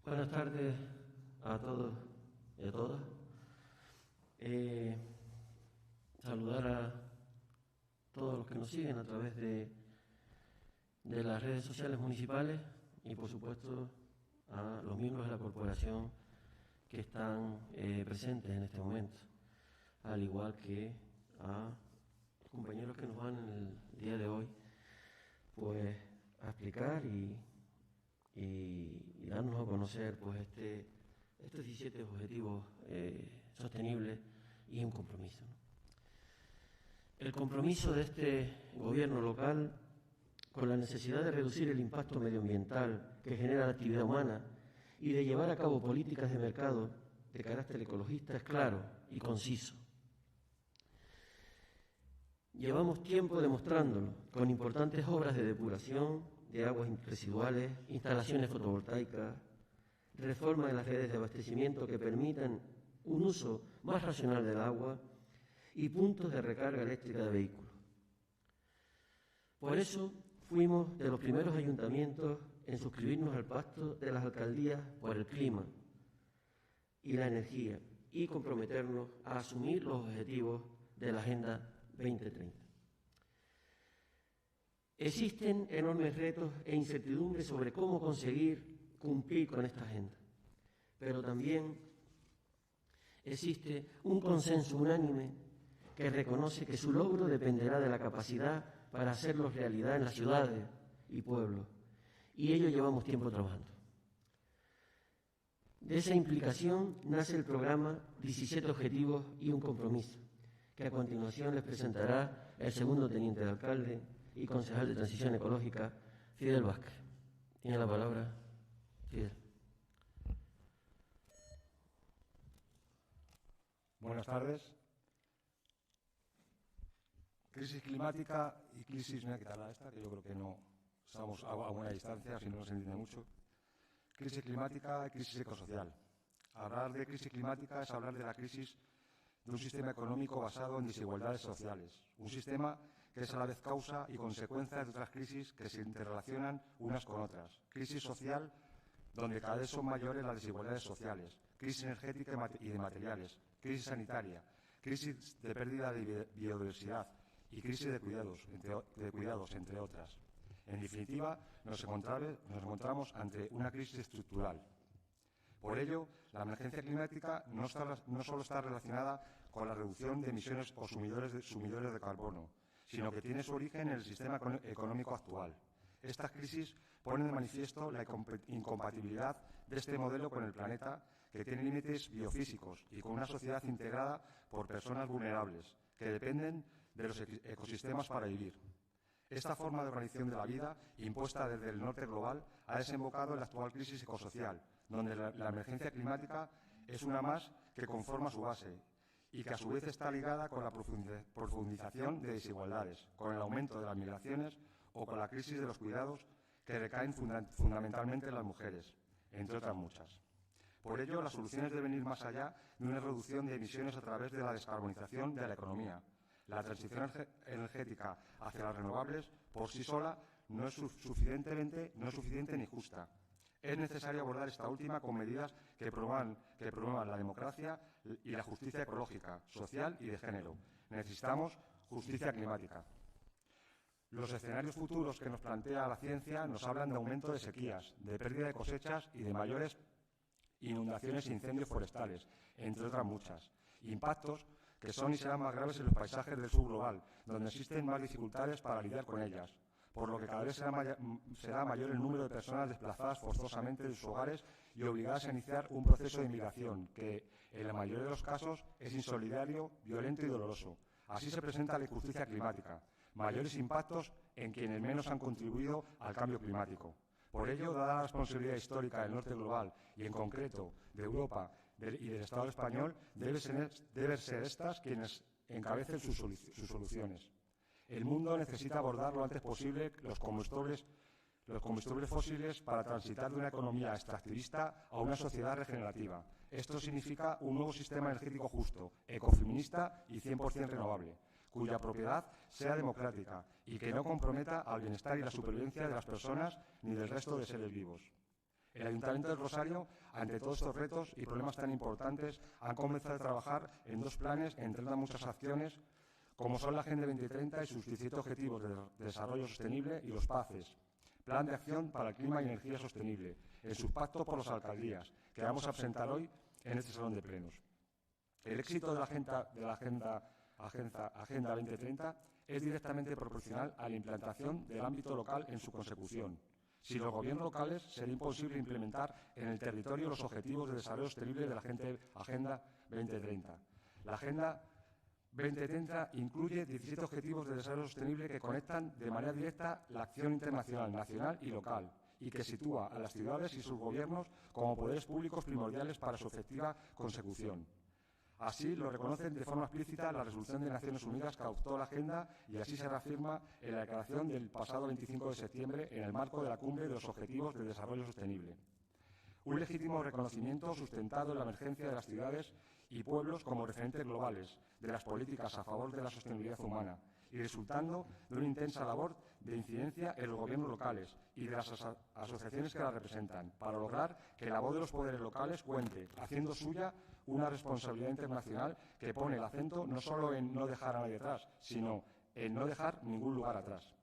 Buenas tardes a todos y a todas. Saludar a todos los que nos siguen a través de las redes sociales municipales y, por supuesto, a los miembros de la corporación que están presentes en este momento, al igual que a los compañeros que nos van en el día de hoy pues a explicar y darnos a conocer pues estos 17 objetivos sostenibles y un compromiso, ¿no? El compromiso de este gobierno local con la necesidad de reducir el impacto medioambiental que genera la actividad humana y de llevar a cabo políticas de mercado de carácter ecologista es claro y conciso. Llevamos tiempo demostrándolo con importantes obras de depuración de aguas residuales, instalaciones fotovoltaicas, reforma de las redes de abastecimiento que permitan un uso más racional del agua y puntos de recarga eléctrica de vehículos. Por eso fuimos de los primeros ayuntamientos en suscribirnos al pacto de las alcaldías por el clima y la energía y comprometernos a asumir los objetivos de la Agenda 2030. Existen enormes retos e incertidumbres sobre cómo conseguir cumplir con esta agenda, pero también existe un consenso unánime que reconoce que su logro dependerá de la capacidad para hacerlo realidad en las ciudades y pueblos, y ello llevamos tiempo trabajando. De esa implicación nace el programa 17 Objetivos y un Compromiso, que a continuación les presentará el segundo teniente de alcalde y concejal de Transición Ecológica, Fidel Vázquez. Tiene la palabra Fidel. Buenas tardes. Crisis climática y crisis, me voy a quitarla esta, que yo creo que no estamos a buena distancia, si no se entiende mucho. Crisis climática y crisis ecosocial. Hablar de crisis climática es hablar de la crisis de un sistema económico basado en desigualdades sociales, un sistema que es a la vez causa y consecuencia de otras crisis que se interrelacionan unas con otras. Crisis social, donde cada vez son mayores las desigualdades sociales, crisis energética y de materiales, crisis sanitaria, crisis de pérdida de biodiversidad y crisis de cuidados, entre otras. En definitiva, nos encontramos ante una crisis estructural. Por ello, la emergencia climática no solo está relacionada con la reducción de emisiones o sumidores de carbono, sino que tiene su origen en el sistema económico actual. Estas crisis ponen de manifiesto la incompatibilidad de este modelo con el planeta, que tiene límites biofísicos y con una sociedad integrada por personas vulnerables, que dependen de los ecosistemas para vivir. Esta forma de organización de la vida, impuesta desde el norte global, ha desembocado en la actual crisis ecosocial, donde la emergencia climática es una más que conforma su base y que a su vez está ligada con la profundización de desigualdades, con el aumento de las migraciones o con la crisis de los cuidados que recaen fundamentalmente en las mujeres, entre otras muchas. Por ello, las soluciones deben ir más allá de una reducción de emisiones a través de la descarbonización de la economía. La transición energética hacia las renovables por sí sola no es suficiente ni justa. Es necesario abordar esta última con medidas que promuevan la democracia y la justicia ecológica, social y de género. Necesitamos justicia climática. Los escenarios futuros que nos plantea la ciencia nos hablan de aumento de sequías, de pérdida de cosechas y de mayores inundaciones e incendios forestales, entre otras muchas. Impactos que son y serán más graves en los paisajes del sur global, donde existen más dificultades para lidiar con ellas, por lo que cada vez será mayor el número de personas desplazadas forzosamente de sus hogares y obligadas a iniciar un proceso de migración que, en la mayoría de los casos, es insolidario, violento y doloroso. Así se presenta la injusticia climática, mayores impactos en quienes menos han contribuido al cambio climático. Por ello, dada la responsabilidad histórica del norte global y, en concreto, de Europa y del Estado español, deben ser estas quienes encabecen sus soluciones. El mundo necesita abordar lo antes posible los combustibles fósiles para transitar de una economía extractivista a una sociedad regenerativa. Esto significa un nuevo sistema energético justo, ecofeminista y 100% renovable, cuya propiedad sea democrática y que no comprometa al bienestar y la supervivencia de las personas ni del resto de seres vivos. El Ayuntamiento del Rosario, ante todos estos retos y problemas tan importantes, han comenzado a trabajar en 2 planes, entre otras muchas acciones, como son la Agenda 2030 y sus 17 Objetivos de Desarrollo Sostenible y los PACES, Plan de Acción para el Clima y Energía Sostenible, en su pacto por las alcaldías, que vamos a presentar hoy en este salón de plenos. El éxito de la Agenda 2030 es directamente proporcional a la implantación del ámbito local en su consecución. Sin los gobiernos locales sería imposible implementar en el territorio los objetivos de desarrollo sostenible de la Agenda 2030. La Agenda 2030 incluye 17 objetivos de desarrollo sostenible que conectan de manera directa la acción internacional, nacional y local, y que sitúa a las ciudades y sus gobiernos como poderes públicos primordiales para su efectiva consecución. Así lo reconocen de forma explícita la resolución de Naciones Unidas que adoptó la Agenda y así se reafirma en la declaración del pasado 25 de septiembre en el marco de la Cumbre de los Objetivos de Desarrollo Sostenible. Un legítimo reconocimiento sustentado en la emergencia de las ciudades y pueblos como referentes globales de las políticas a favor de la sostenibilidad humana y resultando de una intensa labor de incidencia en los gobiernos locales y de las asociaciones que las representan, para lograr que la voz de los poderes locales cuente, haciendo suya una responsabilidad internacional que pone el acento no solo en no dejar a nadie atrás, sino en no dejar ningún lugar atrás.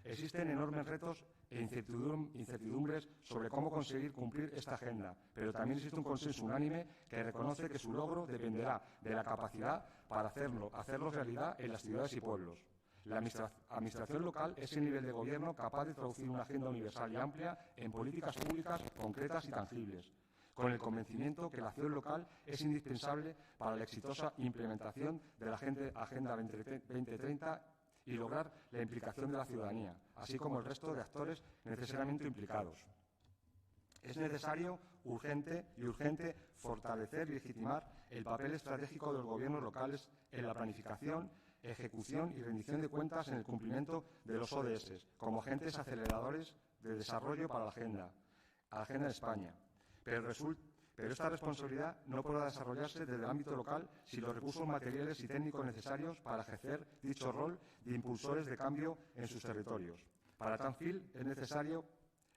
Existen enormes retos e incertidumbres sobre cómo conseguir cumplir esta agenda, pero también existe un consenso unánime que reconoce que su logro dependerá de la capacidad para hacerlo realidad en las ciudades y pueblos. La administración local es el nivel de gobierno capaz de traducir una agenda universal y amplia en políticas públicas concretas y tangibles, con el convencimiento que la acción local es indispensable para la exitosa implementación de la Agenda 2030 y lograr la implicación de la ciudadanía, así como el resto de actores necesariamente implicados. Es necesario, urgente fortalecer y legitimar el papel estratégico de los gobiernos locales en la planificación, ejecución y rendición de cuentas en el cumplimiento de los ODS, como agentes aceleradores de desarrollo para la Agenda de España. Pero esta responsabilidad no podrá desarrollarse desde el ámbito local sin los recursos materiales y técnicos necesarios para ejercer dicho rol de impulsores de cambio en sus territorios. Para tal fin es necesario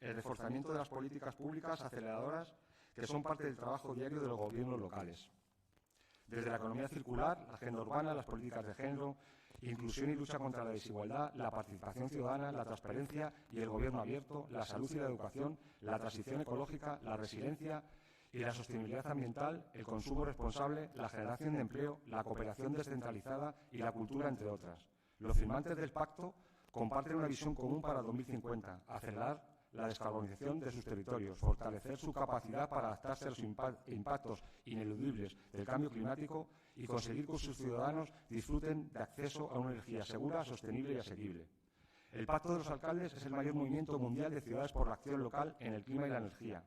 el reforzamiento de las políticas públicas aceleradoras que son parte del trabajo diario de los gobiernos locales. Desde la economía circular, la agenda urbana, las políticas de género, inclusión y lucha contra la desigualdad, la participación ciudadana, la transparencia y el gobierno abierto, la salud y la educación, la transición ecológica, la resiliencia y la sostenibilidad ambiental, el consumo responsable, la generación de empleo, la cooperación descentralizada y la cultura, entre otras. Los firmantes del pacto comparten una visión común para 2050, acelerar la descarbonización de sus territorios, fortalecer su capacidad para adaptarse a los impactos ineludibles del cambio climático y conseguir que sus ciudadanos disfruten de acceso a una energía segura, sostenible y asequible. El Pacto de los Alcaldes es el mayor movimiento mundial de ciudades por la acción local en el clima y la energía.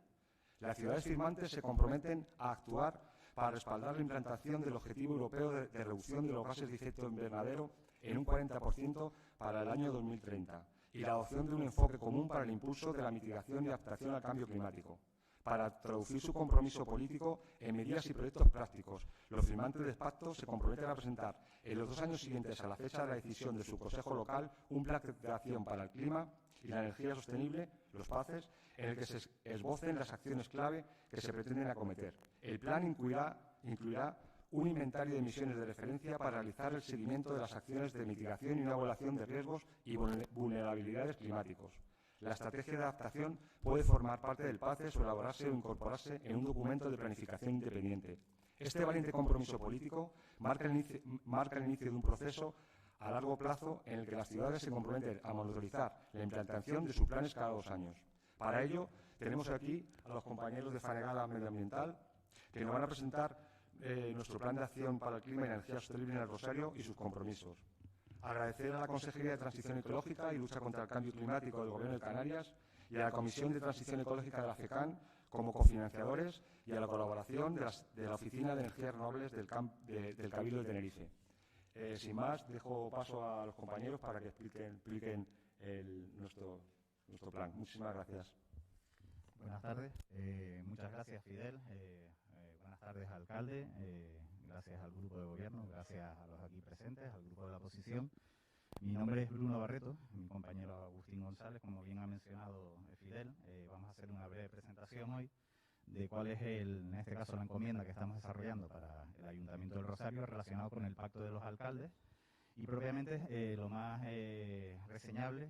Las ciudades firmantes se comprometen a actuar para respaldar la implantación del Objetivo Europeo de Reducción de los Gases de Efecto Invernadero en un 40% para el año 2030 y la adopción de un enfoque común para el impulso de la mitigación y adaptación al cambio climático. Para traducir su compromiso político en medidas y proyectos prácticos, los firmantes del pacto se comprometen a presentar en los 2 años siguientes a la fecha de la decisión de su Consejo Local un plan de acción para el clima y la energía sostenible, los PACES, en el que se esbocen las acciones clave que se pretenden acometer. El plan incluirá un inventario de emisiones de referencia para realizar el seguimiento de las acciones de mitigación y una evaluación de riesgos y vulnerabilidades climáticos. La estrategia de adaptación puede formar parte del PACES o elaborarse o incorporarse en un documento de planificación independiente. Este valiente compromiso político marca el inicio de un proceso a largo plazo en el que las ciudades se comprometen a monitorizar la implantación de sus planes cada 2 años. Para ello, tenemos aquí a los compañeros de Fanegala Medioambiental, que nos van a presentar nuestro plan de acción para el clima y energía sostenible en el Rosario y sus compromisos. Agradecer a la Consejería de Transición Ecológica y Lucha contra el Cambio Climático del Gobierno de Canarias y a la Comisión de Transición Ecológica de la FECAN como cofinanciadores y a la colaboración de la Oficina de Energías Renovables del Cabildo de Tenerife. Sin más, dejo paso a los compañeros para que expliquen nuestro plan. Muchísimas gracias. Buenas tardes. Muchas gracias, Fidel. Buenas tardes, alcalde. Gracias al grupo de gobierno, gracias a los aquí presentes, al grupo de la oposición. Mi nombre es Bruno Barreto, mi compañero Agustín González, como bien ha mencionado Fidel. Vamos a hacer una breve presentación hoy de cuál es, en este caso, la encomienda que estamos desarrollando para el Ayuntamiento del Rosario relacionado con el Pacto de los Alcaldes. Y propiamente lo más reseñable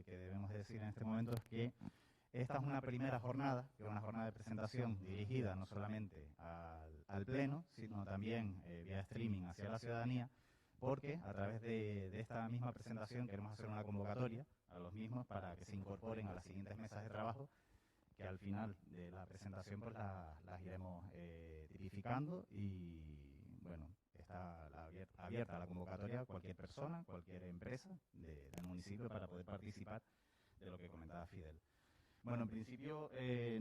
que debemos decir en este momento es que esta es una primera jornada, que es una jornada de presentación dirigida no solamente al Pleno, sino también vía streaming hacia la ciudadanía, porque a través de esta misma presentación queremos hacer una convocatoria a los mismos para que se incorporen a las siguientes mesas de trabajo, que al final de la presentación pues las iremos tipificando y bueno, está abierta la convocatoria a cualquier persona, cualquier empresa del municipio para poder participar de lo que comentaba Fidel. Bueno, en principio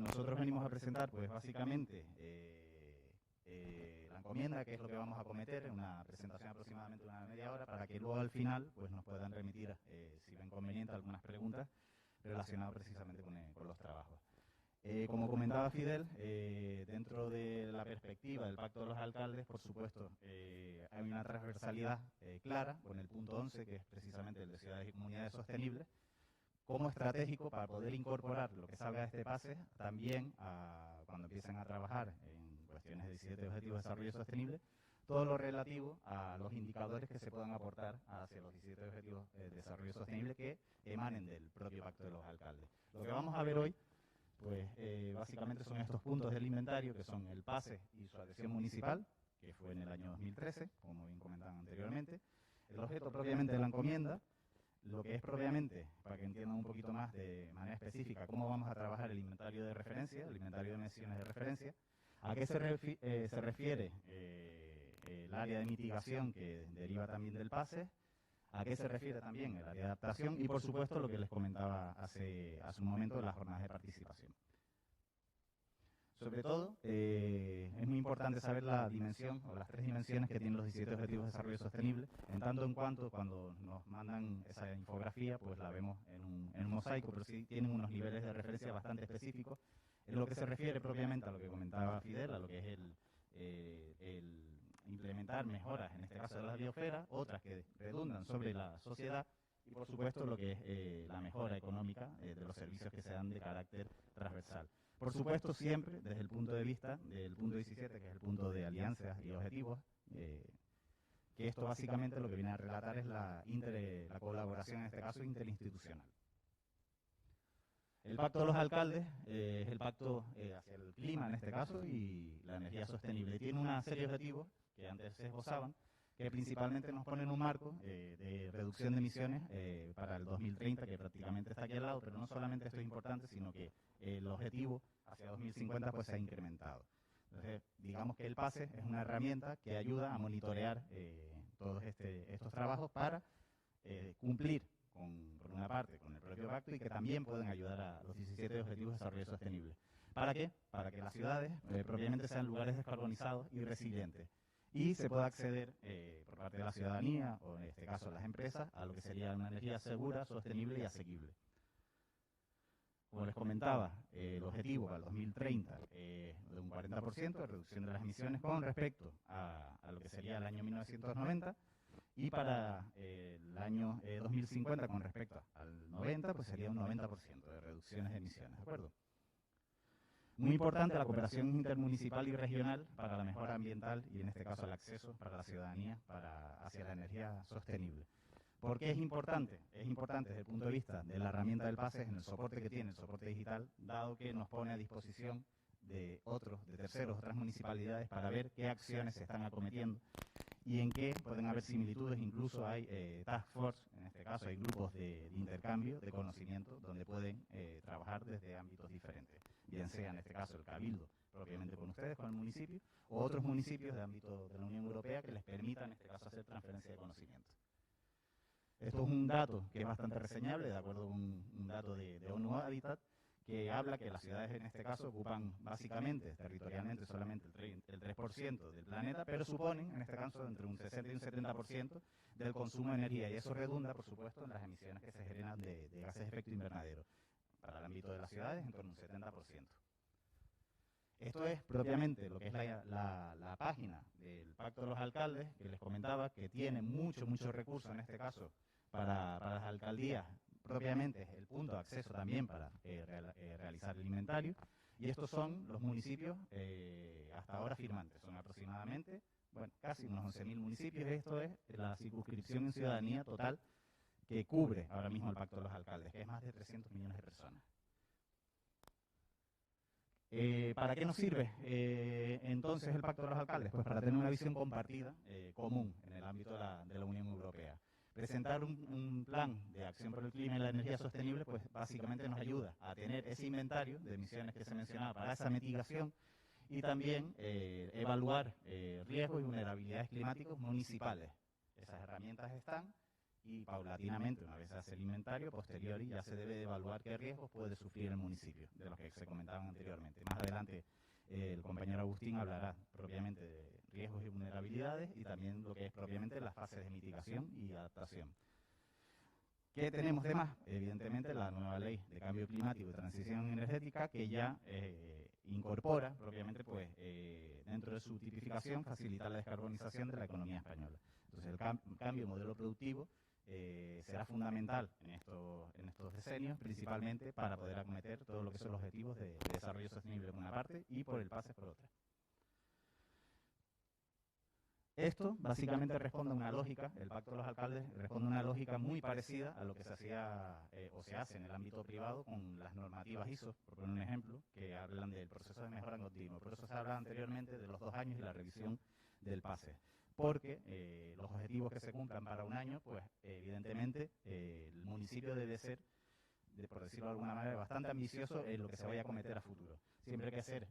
nosotros venimos a presentar pues básicamente la encomienda, que es lo que vamos a cometer, en una presentación aproximadamente de una media hora, para que luego al final pues nos puedan remitir, si ven conveniente, algunas preguntas relacionadas precisamente con los trabajos. Como comentaba Fidel, dentro de la perspectiva del Pacto de los Alcaldes, por supuesto, hay una transversalidad clara con el punto 11, que es precisamente el de ciudades y comunidades sostenibles, como estratégico para poder incorporar lo que salga de este pase también cuando empiecen a trabajar en cuestiones de 17 Objetivos de Desarrollo Sostenible, todo lo relativo a los indicadores que se puedan aportar hacia los 17 Objetivos de Desarrollo Sostenible que emanen del propio Pacto de los Alcaldes. Lo que vamos a ver hoy, pues básicamente son estos puntos del inventario, que son el pase y su adhesión municipal, que fue en el año 2013, como bien comentaban anteriormente, el objeto propiamente de la encomienda, lo que es propiamente, para que entiendan un poquito más de manera específica, cómo vamos a trabajar el inventario de referencia, el inventario de emisiones de referencia, a qué se refiere el área de mitigación que deriva también del pase, a qué se refiere también el área de adaptación y, por supuesto, lo que les comentaba hace un momento, las jornadas de participación. Sobre todo, es muy importante saber la dimensión o las 3 dimensiones que tienen los 17 Objetivos de Desarrollo Sostenible, en tanto en cuanto cuando nos mandan esa infografía, pues la vemos en un mosaico, pero sí tienen unos niveles de referencia bastante específicos, en lo que se refiere propiamente a lo que comentaba Fidel, a lo que es el implementar mejoras, en este caso de la biosfera, otras que redundan sobre la sociedad y, por supuesto, lo que es la mejora económica de los servicios que se dan de carácter transversal. Por supuesto, siempre desde el punto de vista del punto 17, que es el punto de alianzas y objetivos, que esto básicamente lo que viene a relatar es la colaboración, en este caso, interinstitucional. El Pacto de los Alcaldes es el pacto hacia el clima, en este caso, y la energía sostenible. Tiene una serie de objetivos que antes se esbozaban, que principalmente nos ponen un marco de reducción de emisiones para el 2030, que prácticamente está aquí al lado, pero no solamente esto es importante, sino que el objetivo hacia 2050 pues se ha incrementado. Entonces, digamos que el PASE es una herramienta que ayuda a monitorear todos estos trabajos para cumplir, por una parte, con el propio pacto y que también pueden ayudar a los 17 Objetivos de Desarrollo Sostenible. ¿Para qué? Para que las ciudades propiamente sean lugares descarbonizados y resilientes y se pueda acceder por parte de la ciudadanía, o en este caso las empresas, a lo que sería una energía segura, sostenible y asequible. Como les comentaba, el objetivo para el 2030 de un 40% de reducción de las emisiones con respecto a lo que sería el año 1990, y para el año 2050 con respecto al 90, pues sería un 90% de reducciones de emisiones, ¿de acuerdo? Muy importante la cooperación intermunicipal y regional para la mejora ambiental y, en este caso, el acceso para la ciudadanía hacia la energía sostenible. ¿Por qué es importante? Es importante desde el punto de vista de la herramienta del PASE, en el soporte que tiene, el soporte digital, dado que nos pone a disposición de terceros, otras municipalidades, para ver qué acciones se están acometiendo y en qué pueden haber similitudes. Incluso hay task force, en este caso hay grupos de intercambio de conocimiento donde pueden trabajar desde ámbitos diferentes, bien sea en este caso el Cabildo, propiamente con ustedes, con el municipio, o otros municipios de ámbito de la Unión Europea que les permitan, en este caso, hacer transferencia de conocimiento. Esto es un dato que es bastante reseñable, de acuerdo con un dato de ONU Habitat, que habla que las ciudades en este caso ocupan básicamente, territorialmente, solamente el 3% del planeta, pero suponen, en este caso, entre un 60 y un 70% del consumo de energía, y eso redunda, por supuesto, en las emisiones que se generan de gases de efecto invernadero. Para el ámbito de las ciudades, en torno a un 70%. Esto es propiamente lo que es la página del Pacto de los Alcaldes, que les comentaba, que tiene muchos recursos, en este caso, Para las alcaldías, propiamente, es el punto de acceso también para realizar el inventario. Y estos son los municipios hasta ahora firmantes. Son aproximadamente, bueno, casi unos 11.000 municipios. Esto es la circunscripción en ciudadanía total que cubre ahora mismo el Pacto de los Alcaldes, que es más de 300 millones de personas. ¿Para qué nos sirve entonces el Pacto de los Alcaldes? Pues para tener una visión compartida, común, en el ámbito de la Unión Europea. Presentar un plan de acción por el clima y la energía sostenible, pues básicamente nos ayuda a tener ese inventario de emisiones que se mencionaba para esa mitigación y también evaluar riesgos y vulnerabilidades climáticos municipales. Esas herramientas están y paulatinamente, una vez se hace el inventario, posteriori ya se debe de evaluar qué riesgos puede sufrir el municipio, de los que se comentaban anteriormente. Más adelante el compañero Agustín hablará propiamente de riesgos y vulnerabilidades y también lo que es propiamente las fases de mitigación y adaptación. ¿Qué tenemos de más? Evidentemente la nueva ley de cambio climático y transición energética que ya incorpora propiamente pues dentro de su tipificación facilitar la descarbonización de la economía española. Entonces el cambio de modelo productivo será fundamental en estos decenios, principalmente para poder acometer todo lo que son los objetivos de desarrollo sostenible por una parte y por el PASE por otra. Esto básicamente responde a una lógica, el Pacto de los Alcaldes responde a una lógica muy parecida a lo que se hacía o se hace en el ámbito privado con las normativas ISO, por poner un ejemplo, que hablan del proceso de mejora continuo. Por eso se hablaba anteriormente de los 2 años y la revisión del PASE. Porque los objetivos que se cumplan para un año, pues evidentemente el municipio debe ser, por decirlo de alguna manera, bastante ambicioso en lo que se vaya a acometer a futuro. Siempre hay que ser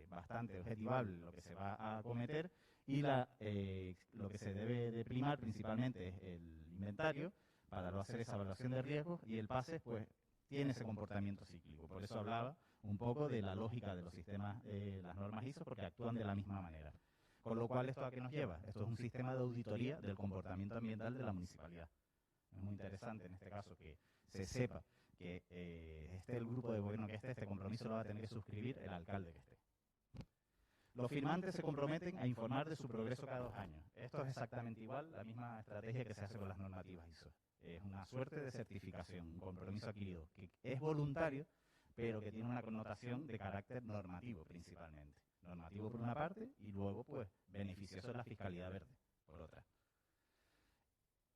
bastante objetivable lo que se va a acometer y lo que se debe de primar principalmente es el inventario para no hacer esa evaluación de riesgos y el PASE pues tiene ese comportamiento cíclico. Por eso hablaba un poco de la lógica de los sistemas, las normas ISO, porque actúan de la misma manera. Con lo cual, ¿esto a qué nos lleva? Esto es un sistema de auditoría del comportamiento ambiental de la municipalidad. Es muy interesante en este caso que se sepa que el grupo de gobierno que esté, este compromiso lo va a tener que suscribir el alcalde que esté. Los firmantes se comprometen a informar de su progreso cada 2 años. Esto es exactamente igual, la misma estrategia que se hace con las normativas ISO. Es una suerte de certificación, un compromiso adquirido, que es voluntario, pero que tiene una connotación de carácter normativo principalmente. Normativo por una parte y luego pues beneficioso de la fiscalidad verde por otra.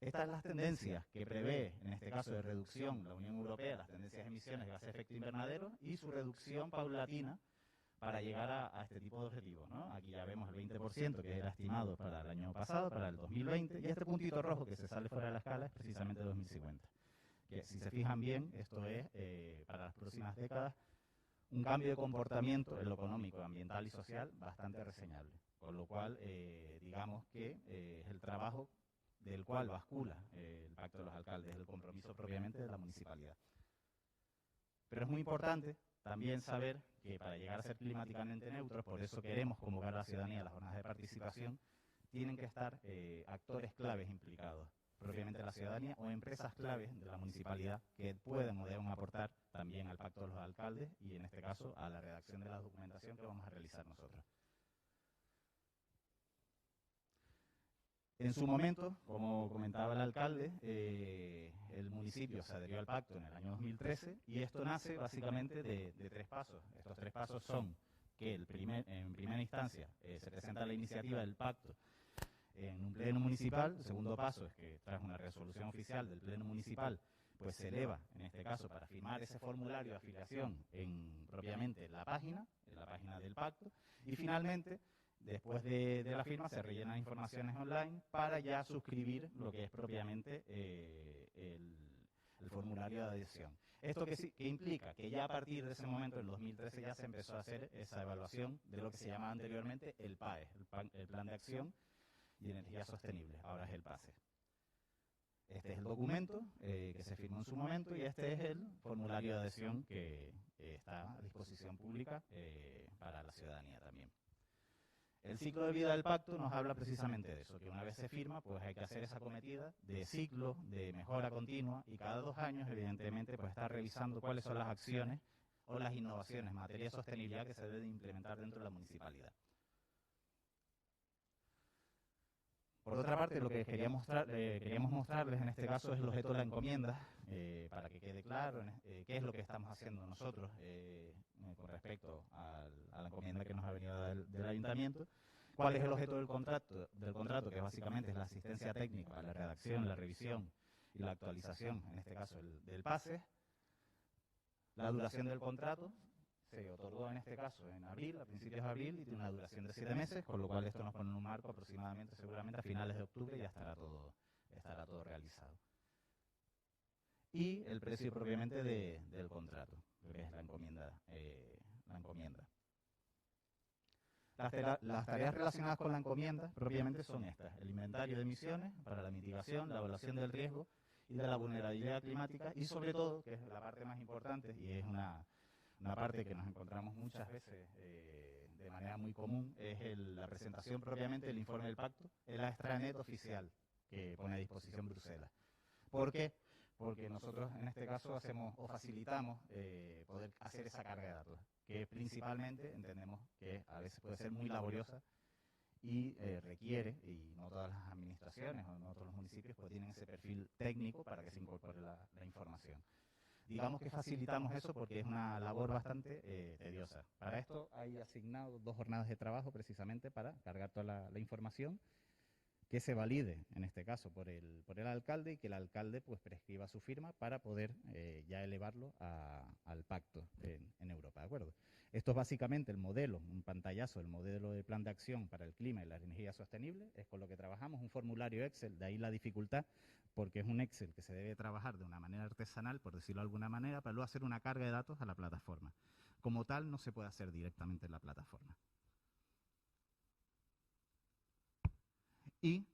Estas son las tendencias que prevé, en este caso de reducción, la Unión Europea, las tendencias de emisiones de gases de efecto invernadero y su reducción paulatina para llegar a este tipo de objetivos, ¿no? Aquí ya vemos el 20% que era estimado para el año pasado, para el 2020, y este puntito rojo que se sale fuera de la escala es precisamente 2050. Que si se fijan bien, esto es para las próximas décadas un cambio de comportamiento en lo económico, ambiental y social bastante reseñable. Con lo cual, digamos que es el trabajo del cual bascula el Pacto de los Alcaldes, el compromiso propiamente de la municipalidad. Pero es muy importante también saber que para llegar a ser climáticamente neutros, por eso queremos convocar a la ciudadanía a las jornadas de participación, tienen que estar actores claves implicados, propiamente la ciudadanía o empresas claves de la municipalidad que pueden o deben aportar también al Pacto de los Alcaldes y en este caso a la redacción de la documentación que vamos a realizar nosotros. En su momento, como comentaba el alcalde, el municipio se adherió al pacto en el año 2013 y esto nace básicamente de 3 pasos. Estos 3 pasos son que en primera instancia se presenta la iniciativa del pacto en un pleno municipal. El segundo paso es que tras una resolución oficial del pleno municipal pues se eleva, en este caso, para firmar ese formulario de afiliación propiamente en la página del pacto y finalmente después de la firma se rellenan informaciones online para ya suscribir lo que es propiamente el formulario de adhesión. Esto que implica que ya a partir de ese momento, en 2013, ya se empezó a hacer esa evaluación de lo que se llamaba anteriormente el PAE, el Plan de Acción y Energía Sostenible, ahora es el PASE. Este es el documento que se firmó en su momento y este es el formulario de adhesión que está a disposición pública para la ciudadanía también. El ciclo de vida del pacto nos habla precisamente de eso, que una vez se firma, pues hay que hacer esa cometida de ciclo, de mejora continua, y cada 2 años, evidentemente, pues estar revisando cuáles son las acciones o las innovaciones en materia de sostenibilidad que se deben implementar dentro de la municipalidad. Por otra parte, lo que queríamos mostrarles en este caso es el objeto de la encomienda, para que quede claro qué es lo que estamos haciendo nosotros con respecto a la encomienda que nos ha venido del ayuntamiento. ¿Cuál es el objeto del contrato? Que básicamente es la asistencia técnica, la redacción, la revisión y la actualización, en este caso del PASE. La duración del contrato se otorgó en este caso en abril, a principios de abril, y tiene una duración de 7 meses, con lo cual esto nos pone en un marco aproximadamente, seguramente a finales de octubre ya estará todo realizado. Y el precio propiamente del contrato, que es la encomienda. Las tareas relacionadas con la encomienda propiamente son estas: el inventario de emisiones para la mitigación, la evaluación del riesgo y de la vulnerabilidad climática, y sobre todo, que es la parte más importante y es una parte que nos encontramos muchas veces de manera muy común, es la presentación propiamente del informe del pacto, el extranet oficial que pone a disposición Bruselas. ¿Por qué? Porque nosotros en este caso facilitamos poder hacer esa carga de datos, que principalmente entendemos que a veces puede ser muy laboriosa y requiere, y no todas las administraciones o no todos los municipios pues tienen ese perfil técnico para que se incorpore la información. Digamos que facilitamos eso porque es una labor bastante tediosa. Para esto hay asignado 2 jornadas de trabajo precisamente para cargar toda la información, que se valide, en este caso, por el alcalde, y que el alcalde pues prescriba su firma para poder ya elevarlo al pacto en Europa, ¿de acuerdo? Esto es básicamente el modelo, un pantallazo, el modelo de plan de acción para el clima y la energía sostenible, es con lo que trabajamos, un formulario Excel, de ahí la dificultad, porque es un Excel que se debe trabajar de una manera artesanal, por decirlo de alguna manera, para luego hacer una carga de datos a la plataforma. Como tal, no se puede hacer directamente en la plataforma. Y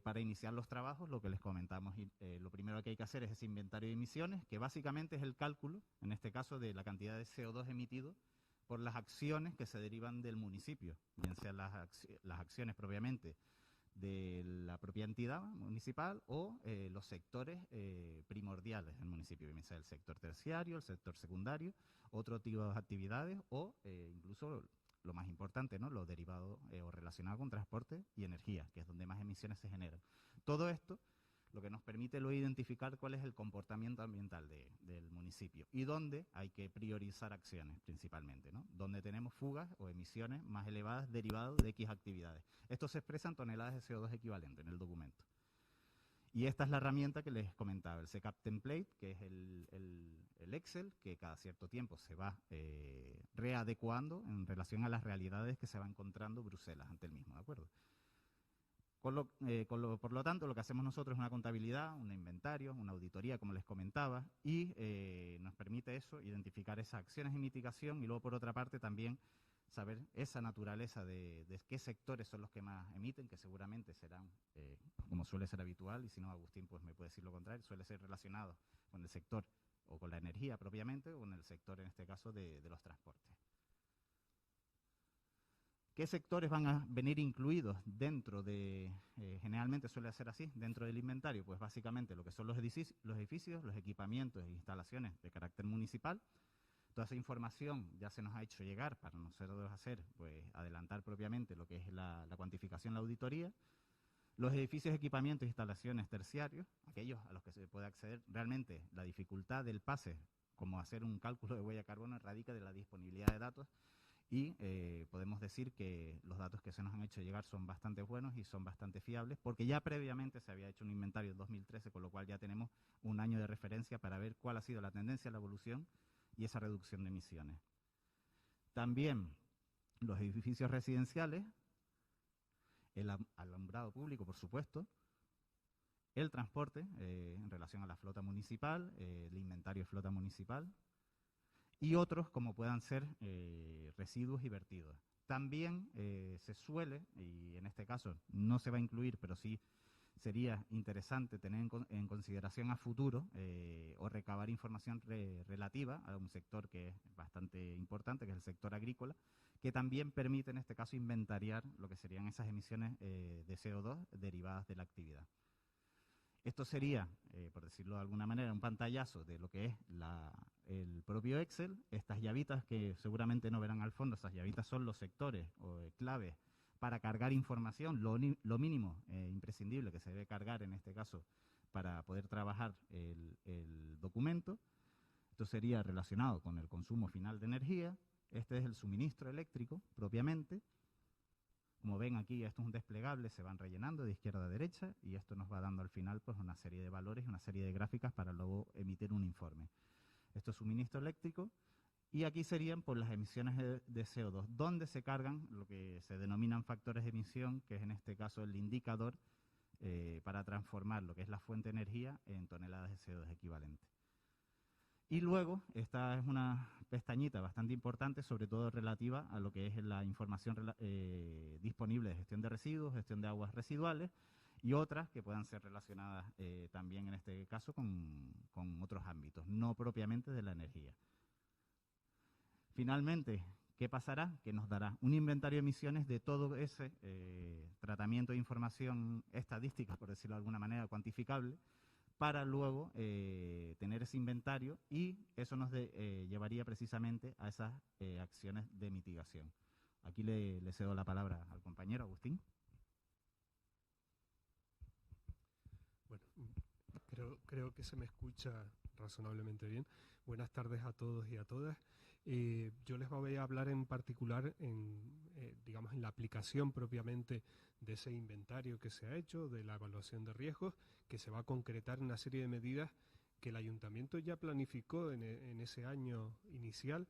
para iniciar los trabajos, lo que les comentamos, lo primero que hay que hacer es ese inventario de emisiones, que básicamente es el cálculo, en este caso, de la cantidad de CO2 emitido por las acciones que se derivan del municipio, bien sean las acciones propiamente de la propia entidad municipal o los sectores primordiales del municipio, bien sea el sector terciario, el sector secundario, otro tipo de actividades o incluso lo más importante, ¿no?, los derivados o relacionados con transporte y energía, que es donde más emisiones se generan. Todo esto lo que nos permite luego identificar cuál es el comportamiento ambiental del municipio y dónde hay que priorizar acciones principalmente, ¿no?, donde tenemos fugas o emisiones más elevadas derivadas de X actividades. Esto se expresa en toneladas de CO2 equivalente en el documento. Y esta es la herramienta que les comentaba, el SECAP Template, que es el Excel, que cada cierto tiempo se va readecuando en relación a las realidades que se va encontrando Bruselas ante el mismo, ¿de acuerdo? Por lo tanto, lo que hacemos nosotros es una contabilidad, un inventario, una auditoría, como les comentaba, y nos permite eso, identificar esas acciones de mitigación y luego, por otra parte, también saber esa naturaleza de qué sectores son los que más emiten, que seguramente serán, como suele ser habitual, y si no, Agustín pues me puede decir lo contrario, suele ser relacionado con el sector o con la energía propiamente, o con el sector, en este caso, de los transportes. ¿Qué sectores van a venir incluidos dentro de, generalmente suele ser así, dentro del inventario? Pues básicamente lo que son los edificios, los equipamientos e instalaciones de carácter municipal. Toda esa información ya se nos ha hecho llegar para nosotros pues adelantar propiamente lo que es la cuantificación, la auditoría. Los edificios, equipamientos e instalaciones terciarios, aquellos a los que se puede acceder, realmente la dificultad del PASE, como hacer un cálculo de huella de carbono, radica de la disponibilidad de datos. Y podemos decir que los datos que se nos han hecho llegar son bastante buenos y son bastante fiables, porque ya previamente se había hecho un inventario en 2013, con lo cual ya tenemos un año de referencia para ver cuál ha sido la tendencia, la evolución y esa reducción de emisiones. También los edificios residenciales, el alumbrado público, por supuesto, el transporte en relación a la flota municipal, el inventario de flota municipal, y otros como puedan ser residuos y vertidos. También se suele, y en este caso no se va a incluir, pero sí sería interesante tener en consideración a futuro o recabar información relativa a un sector que es bastante importante, que es el sector agrícola, que también permite en este caso inventariar lo que serían esas emisiones de CO2 derivadas de la actividad. Esto sería, por decirlo de alguna manera, un pantallazo de lo que es el propio Excel. Estas llavitas que seguramente no verán al fondo, estas llavitas son los sectores claves para cargar información, lo mínimo imprescindible que se debe cargar en este caso para poder trabajar el documento. Esto sería relacionado con el consumo final de energía. Este es el suministro eléctrico propiamente. Como ven aquí, esto es un desplegable, se van rellenando de izquierda a derecha y esto nos va dando al final pues una serie de valores, una serie de gráficas para luego emitir un informe. Esto es suministro eléctrico y aquí serían pues las emisiones de CO2, donde se cargan lo que se denominan factores de emisión, que es en este caso el indicador para transformar lo que es la fuente de energía en toneladas de CO2 equivalentes. Y luego, esta es una pestañita bastante importante, sobre todo relativa a lo que es la información disponible de gestión de residuos, gestión de aguas residuales y otras que puedan ser relacionadas también en este caso con otros ámbitos, no propiamente de la energía. Finalmente, ¿qué pasará? Que nos dará un inventario de emisiones de todo ese tratamiento de información estadística, por decirlo de alguna manera, cuantificable, para luego tener ese inventario y eso nos llevaría precisamente a esas acciones de mitigación. Aquí le cedo la palabra al compañero Agustín. Bueno, creo que se me escucha razonablemente bien. Buenas tardes a todos y a todas. Yo les voy a hablar en particular digamos, en la aplicación propiamente de ese inventario que se ha hecho, de la evaluación de riesgos, que se va a concretar en una serie de medidas que el Ayuntamiento ya planificó en ese año inicial,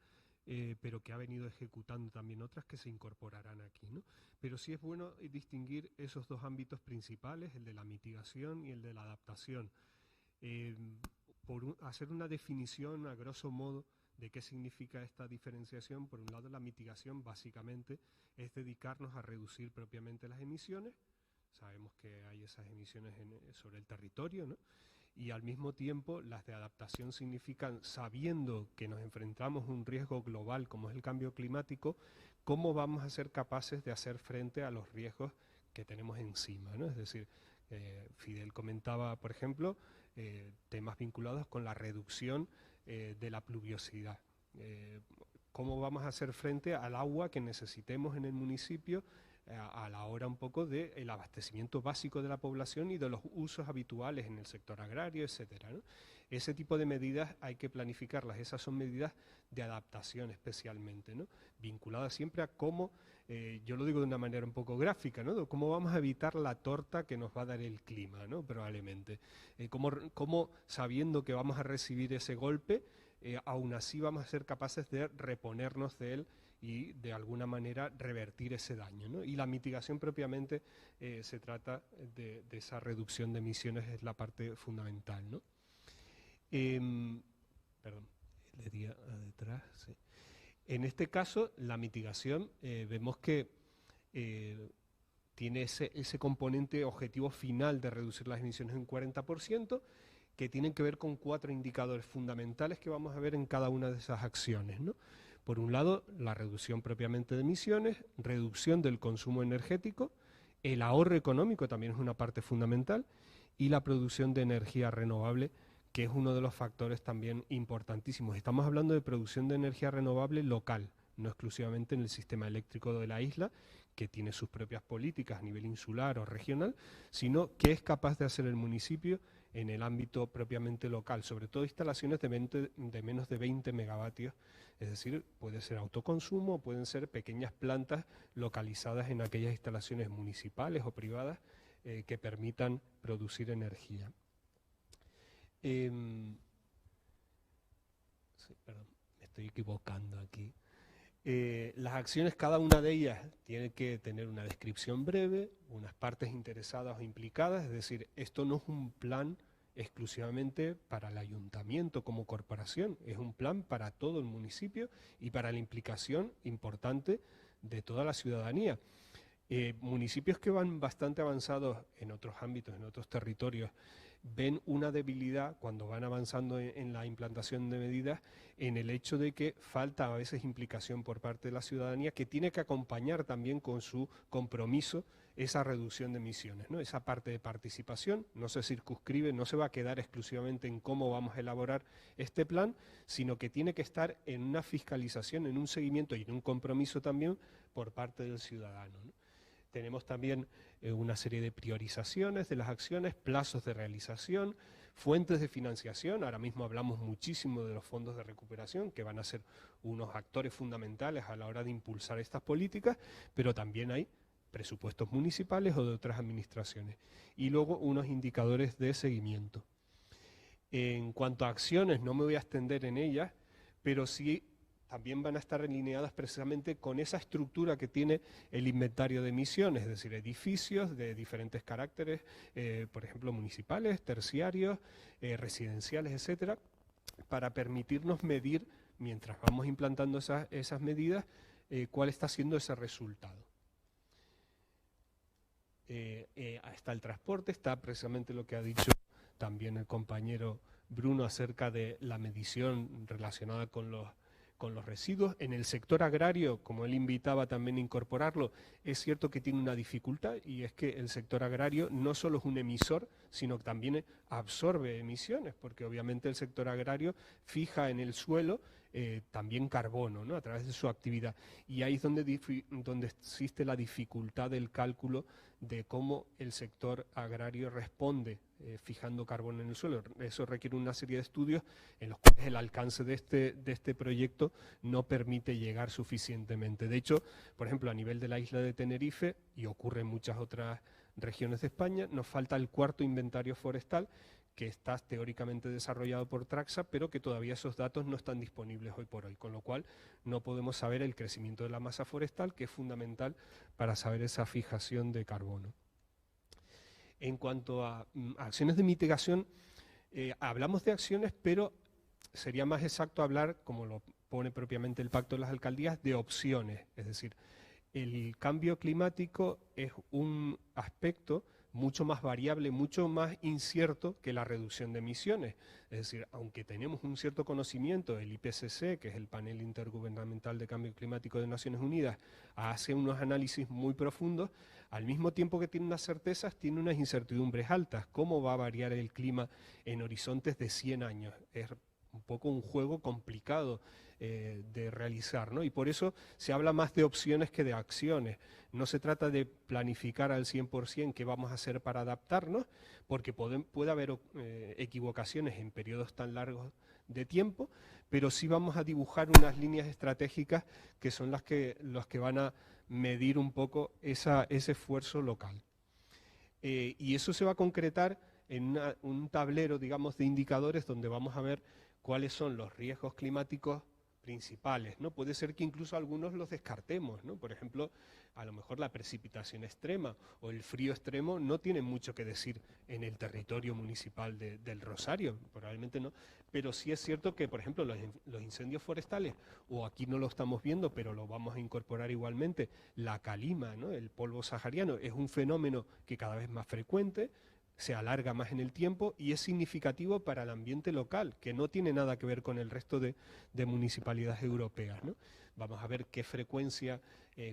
pero que ha venido ejecutando también otras que se incorporarán aquí, ¿no? Pero sí es bueno distinguir esos dos ámbitos principales, el de la mitigación y el de la adaptación. Hacer una definición a grosso modo de qué significa esta diferenciación. Por un lado, la mitigación básicamente es dedicarnos a reducir propiamente las emisiones. Sabemos que hay esas emisiones sobre el territorio, ¿no? Y al mismo tiempo las de adaptación significan, sabiendo que nos enfrentamos a un riesgo global como es el cambio climático, cómo vamos a ser capaces de hacer frente a los riesgos que tenemos encima, ¿no? Es decir, Fidel comentaba, por ejemplo, temas vinculados con la reducción de la pluviosidad. ¿Cómo vamos a hacer frente al agua que necesitemos en el municipio a la hora un poco del abastecimiento básico de la población y de los usos habituales en el sector agrario, etcétera, ¿no? Ese tipo de medidas hay que planificarlas. Esas son medidas de adaptación especialmente, ¿no? Vinculadas siempre a cómo, yo lo digo de una manera un poco gráfica, ¿no? Cómo vamos a evitar la torta que nos va a dar el clima, ¿no? Probablemente. Cómo sabiendo que vamos a recibir ese golpe, aún así vamos a ser capaces de reponernos de él y de alguna manera revertir ese daño, ¿no? Y la mitigación propiamente se trata de esa reducción de emisiones, es la parte fundamental, ¿no? Perdón, le di a detrás, sí. En este caso, la mitigación, vemos que tiene ese componente objetivo final de reducir las emisiones en un 40%, que tienen que ver con 4 indicadores fundamentales que vamos a ver en cada una de esas acciones, ¿no? Por un lado, la reducción propiamente de emisiones, reducción del consumo energético, el ahorro económico también es una parte fundamental, y la producción de energía renovable, que es uno de los factores también importantísimos. Estamos hablando de producción de energía renovable local, no exclusivamente en el sistema eléctrico de la isla, que tiene sus propias políticas a nivel insular o regional, sino que es capaz de hacer el municipio en el ámbito propiamente local, sobre todo instalaciones de menos de 20 megavatios, es decir, puede ser autoconsumo, pueden ser pequeñas plantas localizadas en aquellas instalaciones municipales o privadas que permitan producir energía. Sí, perdón, me estoy equivocando aquí. Las acciones, cada una de ellas tiene que tener una descripción breve, unas partes interesadas o implicadas, es decir, esto no es un plan exclusivamente para el ayuntamiento como corporación, es un plan para todo el municipio y para la implicación importante de toda la ciudadanía. Municipios que van bastante avanzados en otros ámbitos, en otros territorios, ven una debilidad cuando van avanzando en la implantación de medidas en el hecho de que falta a veces implicación por parte de la ciudadanía, que tiene que acompañar también con su compromiso esa reducción de emisiones, ¿no? Esa parte de participación no se circunscribe, no se va a quedar exclusivamente en cómo vamos a elaborar este plan, sino que tiene que estar en una fiscalización, en un seguimiento y en un compromiso también por parte del ciudadano, ¿no? Tenemos también una serie de priorizaciones de las acciones, plazos de realización, fuentes de financiación. Ahora mismo hablamos muchísimo de los fondos de recuperación, que van a ser unos actores fundamentales a la hora de impulsar estas políticas, pero también hay presupuestos municipales o de otras administraciones. Y luego unos indicadores de seguimiento. En cuanto a acciones, no me voy a extender en ellas, pero sí también van a estar alineadas precisamente con esa estructura que tiene el inventario de emisiones, es decir, edificios de diferentes caracteres, por ejemplo, municipales, terciarios, residenciales, etcétera, para permitirnos medir, mientras vamos implantando esas medidas, cuál está siendo ese resultado. Está el transporte, está precisamente lo que ha dicho también el compañero Bruno acerca de la medición relacionada con los residuos. En el sector agrario, como él invitaba también a incorporarlo, es cierto que tiene una dificultad, y es que el sector agrario no solo es un emisor, sino que también absorbe emisiones, porque obviamente el sector agrario fija en el suelo también carbono, ¿no?, a través de su actividad. Y ahí es donde existe la dificultad del cálculo de cómo el sector agrario responde fijando carbono en el suelo. Eso requiere una serie de estudios en los cuales el alcance de este proyecto no permite llegar suficientemente. De hecho, por ejemplo, a nivel de la isla de Tenerife, y ocurre en muchas otras regiones de España, nos falta el cuarto inventario forestal, que está teóricamente desarrollado por Traxa, pero que todavía esos datos no están disponibles hoy por hoy, con lo cual no podemos saber el crecimiento de la masa forestal, que es fundamental para saber esa fijación de carbono. En cuanto a acciones de mitigación, hablamos de acciones, pero sería más exacto hablar, como lo pone propiamente el Pacto de las Alcaldías, de opciones. Es decir, el cambio climático es un aspecto mucho más variable, mucho más incierto que la reducción de emisiones. Es decir, aunque tenemos un cierto conocimiento, el IPCC, que es el Panel Intergubernamental de Cambio Climático de Naciones Unidas, hace unos análisis muy profundos, al mismo tiempo que tiene unas certezas, tiene unas incertidumbres altas. ¿Cómo va a variar el clima en horizontes de 100 años? Es un poco un juego complicado de realizar, ¿no? Y por eso se habla más de opciones que de acciones. No se trata de planificar al 100% qué vamos a hacer para adaptarnos, porque puede haber equivocaciones en periodos tan largos de tiempo, pero sí vamos a dibujar unas líneas estratégicas que son los que van a medir un poco ese esfuerzo local. Y eso se va a concretar en un tablero, digamos, de indicadores donde vamos a ver cuáles son los riesgos climáticos principales, ¿no? Puede ser que incluso algunos los descartemos, ¿no? Por ejemplo, a lo mejor la precipitación extrema o el frío extremo no tienen mucho que decir en el territorio municipal del Rosario, probablemente no, pero sí es cierto que, por ejemplo, los incendios forestales, o aquí no lo estamos viendo, pero lo vamos a incorporar igualmente, la calima, ¿no?, el polvo sahariano, es un fenómeno que cada vez más frecuente, se alarga más en el tiempo y es significativo para el ambiente local, que no tiene nada que ver con el resto de municipalidades europeas, ¿no? Vamos a ver qué frecuencia,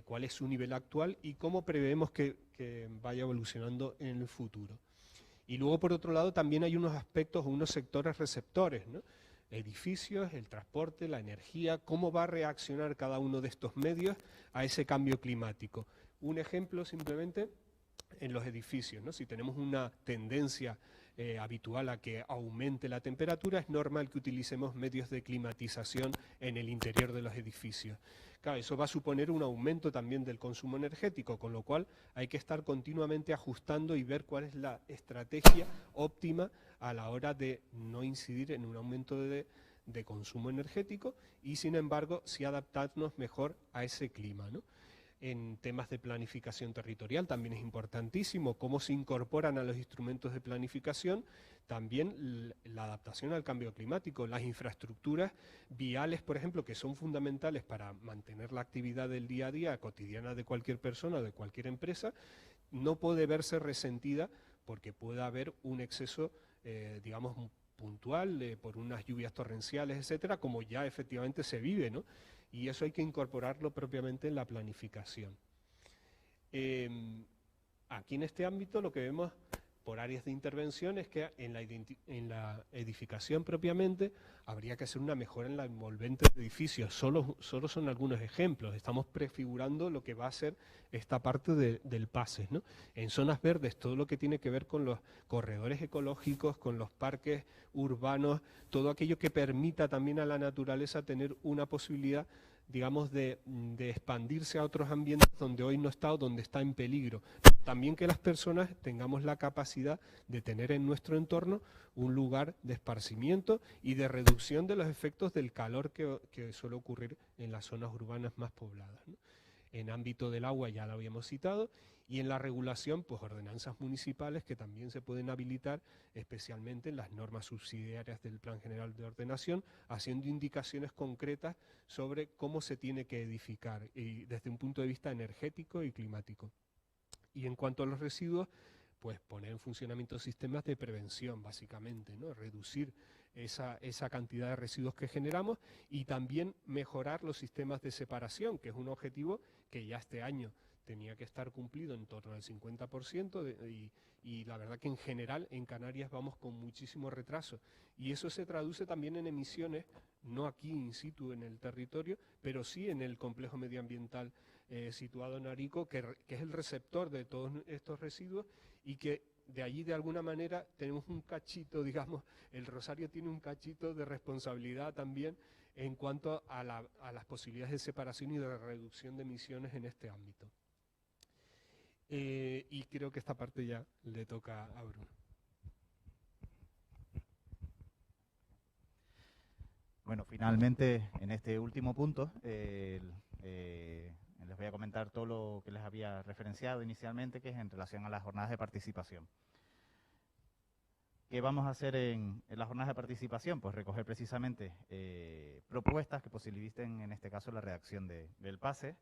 cuál es su nivel actual y cómo prevemos que vaya evolucionando en el futuro. Y luego, por otro lado, también hay unos aspectos, unos sectores receptores, ¿no? Edificios, el transporte, la energía, cómo va a reaccionar cada uno de estos medios a ese cambio climático. Un ejemplo simplemente en los edificios, ¿no? Si tenemos una tendencia habitual a que aumente la temperatura, es normal que utilicemos medios de climatización en el interior de los edificios. Claro, eso va a suponer un aumento también del consumo energético, con lo cual hay que estar continuamente ajustando y ver cuál es la estrategia óptima a la hora de no incidir en un aumento de consumo energético y, sin embargo, sí adaptarnos mejor a ese clima, ¿no? En temas de planificación territorial también es importantísimo cómo se incorporan a los instrumentos de planificación también la adaptación al cambio climático, las infraestructuras viales, por ejemplo, que son fundamentales para mantener la actividad del día a día cotidiana de cualquier persona o de cualquier empresa, no puede verse resentida porque pueda haber un exceso, digamos, puntual por unas lluvias torrenciales, etcétera, como ya efectivamente se vive, ¿no? Y eso hay que incorporarlo propiamente en la planificación. Aquí en este ámbito lo que vemos por áreas de intervención es que en la edificación propiamente habría que hacer una mejora en la envolvente de edificios. Solo son algunos ejemplos. Estamos prefigurando lo que va a ser esta parte del PASES, ¿no? En zonas verdes, todo lo que tiene que ver con los corredores ecológicos, con los parques urbanos, todo aquello que permita también a la naturaleza tener una posibilidad, digamos, de expandirse a otros ambientes donde hoy no está o donde está en peligro. También que las personas tengamos la capacidad de tener en nuestro entorno un lugar de esparcimiento y de reducción de los efectos del calor que suele ocurrir en las zonas urbanas más pobladas, ¿no? En ámbito del agua ya lo habíamos citado, y en la regulación, pues ordenanzas municipales que también se pueden habilitar, especialmente en las normas subsidiarias del Plan General de Ordenación, haciendo indicaciones concretas sobre cómo se tiene que edificar, y desde un punto de vista energético y climático. Y en cuanto a los residuos, pues poner en funcionamiento sistemas de prevención, básicamente, ¿no? Reducir esa cantidad de residuos que generamos y también mejorar los sistemas de separación, que es un objetivo que ya este año tenía que estar cumplido en torno al 50%, y la verdad que en general en Canarias vamos con muchísimo retraso. Y eso se traduce también en emisiones, no aquí in situ en el territorio, pero sí en el complejo medioambiental situado en Arico, que es el receptor de todos estos residuos, y que de allí de alguna manera tenemos un cachito, digamos, el Rosario tiene un cachito de responsabilidad también en cuanto a las posibilidades de separación y de reducción de emisiones en este ámbito. Y creo que esta parte ya le toca a Bruno. Bueno, finalmente, en este último punto, les voy a comentar todo lo que les había referenciado inicialmente, que es en relación a las jornadas de participación. ¿Qué vamos a hacer en las jornadas de participación? Pues recoger precisamente propuestas que posibiliten, en este caso, la redacción del PASE,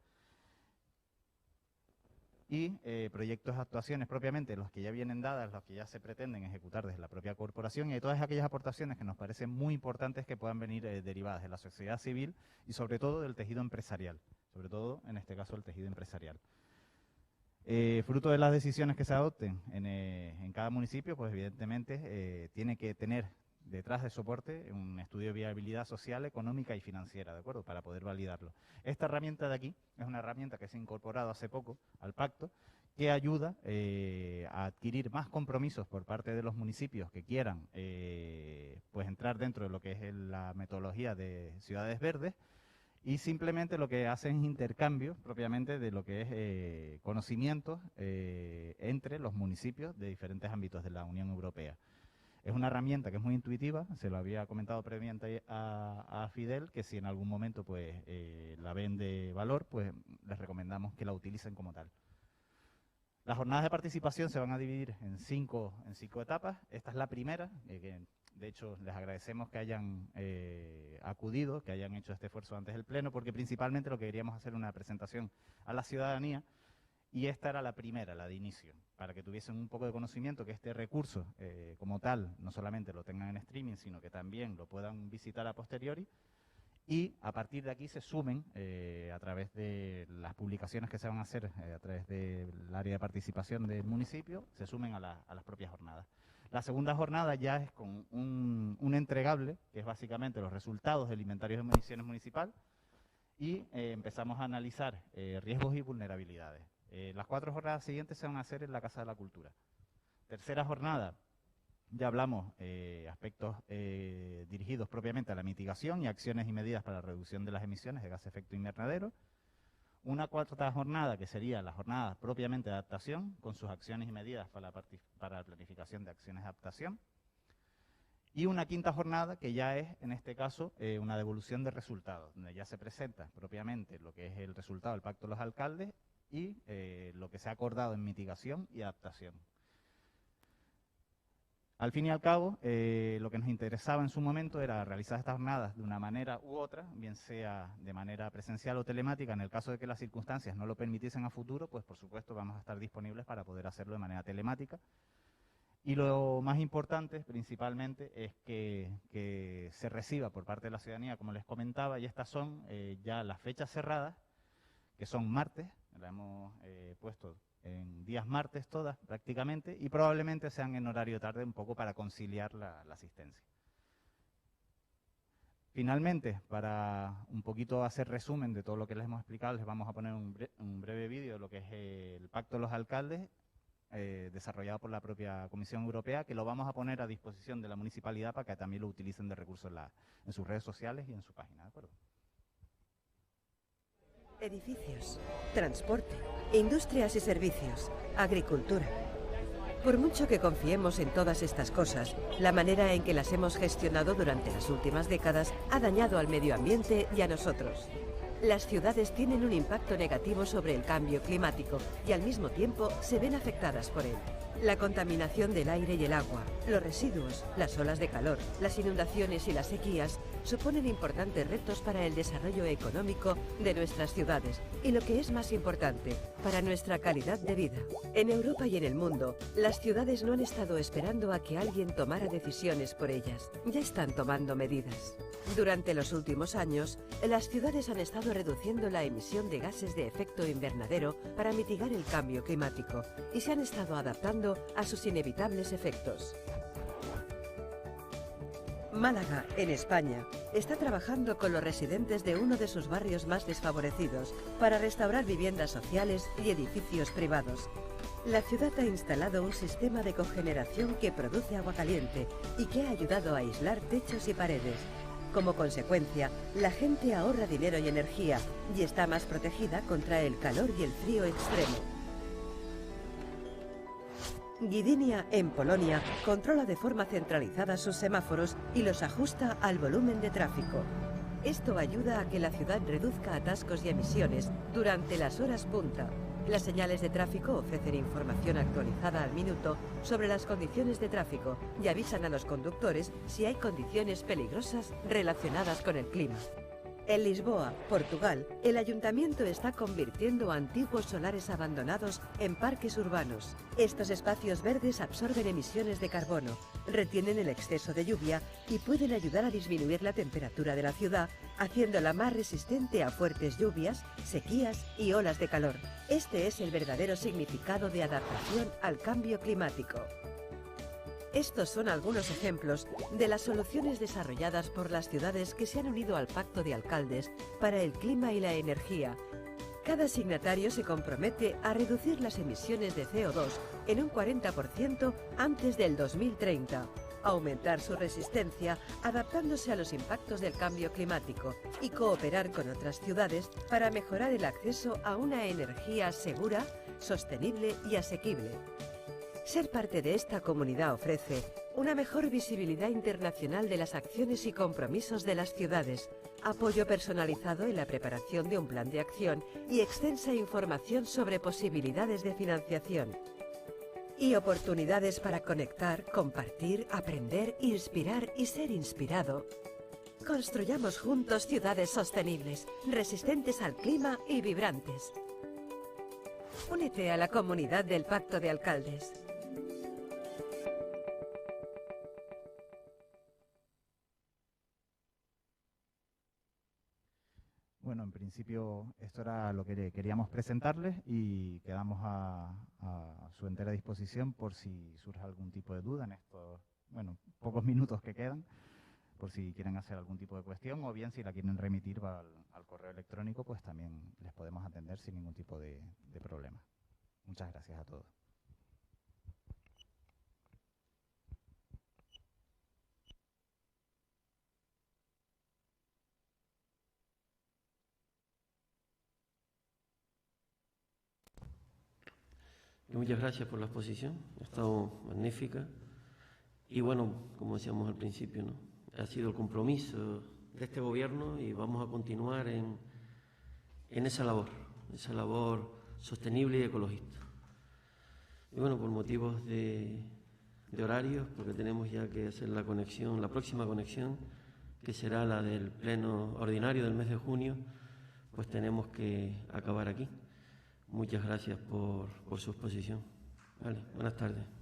y proyectos de actuaciones propiamente, los que ya vienen dadas, los que ya se pretenden ejecutar desde la propia corporación, y todas aquellas aportaciones que nos parecen muy importantes que puedan venir derivadas de la sociedad civil y sobre todo del tejido empresarial, sobre todo en este caso el tejido empresarial. Fruto de las decisiones que se adopten en cada municipio, pues evidentemente tiene que tener detrás de soporte un estudio de viabilidad social, económica y financiera, ¿de acuerdo?, para poder validarlo. Esta herramienta de aquí es una herramienta que se ha incorporado hace poco al pacto, que ayuda a adquirir más compromisos por parte de los municipios que quieran pues entrar dentro de lo que es la metodología de ciudades verdes, y simplemente lo que hacen es intercambio propiamente de lo que es conocimientos entre los municipios de diferentes ámbitos de la Unión Europea. Es una herramienta que es muy intuitiva, se lo había comentado previamente a Fidel, que si en algún momento pues la ven de valor, pues les recomendamos que la utilicen como tal. Las jornadas de participación se van a dividir en cinco etapas. Esta es la primera, que de hecho les agradecemos que hayan acudido, que hayan hecho este esfuerzo antes del Pleno, porque principalmente lo que queríamos hacer una presentación a la ciudadanía, y esta era la primera, la de inicio, para que tuviesen un poco de conocimiento que este recurso como tal no solamente lo tengan en streaming, sino que también lo puedan visitar a posteriori, y a partir de aquí se sumen a través de las publicaciones que se van a hacer a través del área de participación del municipio, se sumen a las propias jornadas. La segunda jornada ya es con un entregable, que es básicamente los resultados del inventario de emisiones municipal, y empezamos a analizar riesgos y vulnerabilidades. Las 4 jornadas siguientes se van a hacer en la Casa de la Cultura. Tercera jornada, ya hablamos aspectos dirigidos propiamente a la mitigación y acciones y medidas para la reducción de las emisiones de gas de efecto invernadero. Una cuarta jornada, que sería la jornada propiamente de adaptación, con sus acciones y medidas para la planificación de acciones de adaptación. Y una quinta jornada, que ya es, en este caso, una devolución de resultados, donde ya se presenta propiamente lo que es el resultado del Pacto de los Alcaldes y lo que se ha acordado en mitigación y adaptación. Al fin y al cabo, lo que nos interesaba en su momento era realizar estas jornadas de una manera u otra, bien sea de manera presencial o telemática. En el caso de que las circunstancias no lo permitiesen a futuro, pues por supuesto vamos a estar disponibles para poder hacerlo de manera telemática. Y lo más importante, principalmente, es que se reciba por parte de la ciudadanía, como les comentaba, y estas son ya las fechas cerradas, que son martes, la hemos puesto en días martes todas prácticamente, y probablemente sean en horario tarde un poco para conciliar la asistencia. Finalmente, para un poquito hacer resumen de todo lo que les hemos explicado, les vamos a poner un breve vídeo de lo que es el Pacto de los Alcaldes, desarrollado por la propia Comisión Europea, que lo vamos a poner a disposición de la municipalidad para que también lo utilicen de recursos en sus redes sociales y en su página, ¿de acuerdo? Edificios, transporte, industrias y servicios, agricultura. Por mucho que confiemos en todas estas cosas, la manera en que las hemos gestionado durante las últimas décadas ha dañado al medio ambiente y a nosotros. Las ciudades tienen un impacto negativo sobre el cambio climático y al mismo tiempo se ven afectadas por él. La contaminación del aire y el agua, los residuos, las olas de calor, las inundaciones y las sequías suponen importantes retos para el desarrollo económico de nuestras ciudades y, lo que es más importante, para nuestra calidad de vida. En Europa y en el mundo, las ciudades no han estado esperando a que alguien tomara decisiones por ellas. Ya están tomando medidas. Durante los últimos años, las ciudades han estado reduciendo la emisión de gases de efecto invernadero para mitigar el cambio climático y se han estado adaptando a sus inevitables efectos. Málaga, en España, está trabajando con los residentes de uno de sus barrios más desfavorecidos para restaurar viviendas sociales y edificios privados. La ciudad ha instalado un sistema de cogeneración que produce agua caliente y que ha ayudado a aislar techos y paredes. Como consecuencia, la gente ahorra dinero y energía y está más protegida contra el calor y el frío extremo. Gdynia, en Polonia, controla de forma centralizada sus semáforos y los ajusta al volumen de tráfico. Esto ayuda a que la ciudad reduzca atascos y emisiones durante las horas punta. Las señales de tráfico ofrecen información actualizada al minuto sobre las condiciones de tráfico y avisan a los conductores si hay condiciones peligrosas relacionadas con el clima. En Lisboa, Portugal, el ayuntamiento está convirtiendo antiguos solares abandonados en parques urbanos. Estos espacios verdes absorben emisiones de carbono, retienen el exceso de lluvia y pueden ayudar a disminuir la temperatura de la ciudad, haciéndola más resistente a fuertes lluvias, sequías y olas de calor. Este es el verdadero significado de adaptación al cambio climático. Estos son algunos ejemplos de las soluciones desarrolladas por las ciudades que se han unido al Pacto de Alcaldes para el clima y la energía. Cada signatario se compromete a reducir las emisiones de CO2 en un 40% antes del 2030, aumentar su resistencia adaptándose a los impactos del cambio climático y cooperar con otras ciudades para mejorar el acceso a una energía segura, sostenible y asequible. Ser parte de esta comunidad ofrece una mejor visibilidad internacional de las acciones y compromisos de las ciudades, apoyo personalizado en la preparación de un plan de acción y extensa información sobre posibilidades de financiación. Y oportunidades para conectar, compartir, aprender, inspirar y ser inspirado. Construyamos juntos ciudades sostenibles, resistentes al clima y vibrantes. Únete a la comunidad del Pacto de Alcaldes. Bueno, en principio esto era lo que queríamos presentarles y quedamos a su entera disposición por si surge algún tipo de duda en estos, pocos minutos que quedan, por si quieren hacer algún tipo de cuestión o bien si la quieren remitir al correo electrónico, pues también les podemos atender sin ningún tipo de problema. Muchas gracias a todos. Muchas gracias por la exposición, ha estado magnífica. Y bueno, como decíamos al principio, ¿no? Ha sido el compromiso de este gobierno y vamos a continuar en esa labor sostenible y ecologista. Y bueno, por motivos de horarios, porque tenemos ya que hacer la próxima conexión, que será la del pleno ordinario del mes de junio, pues tenemos que acabar aquí. Muchas gracias por su exposición. Vale, buenas tardes.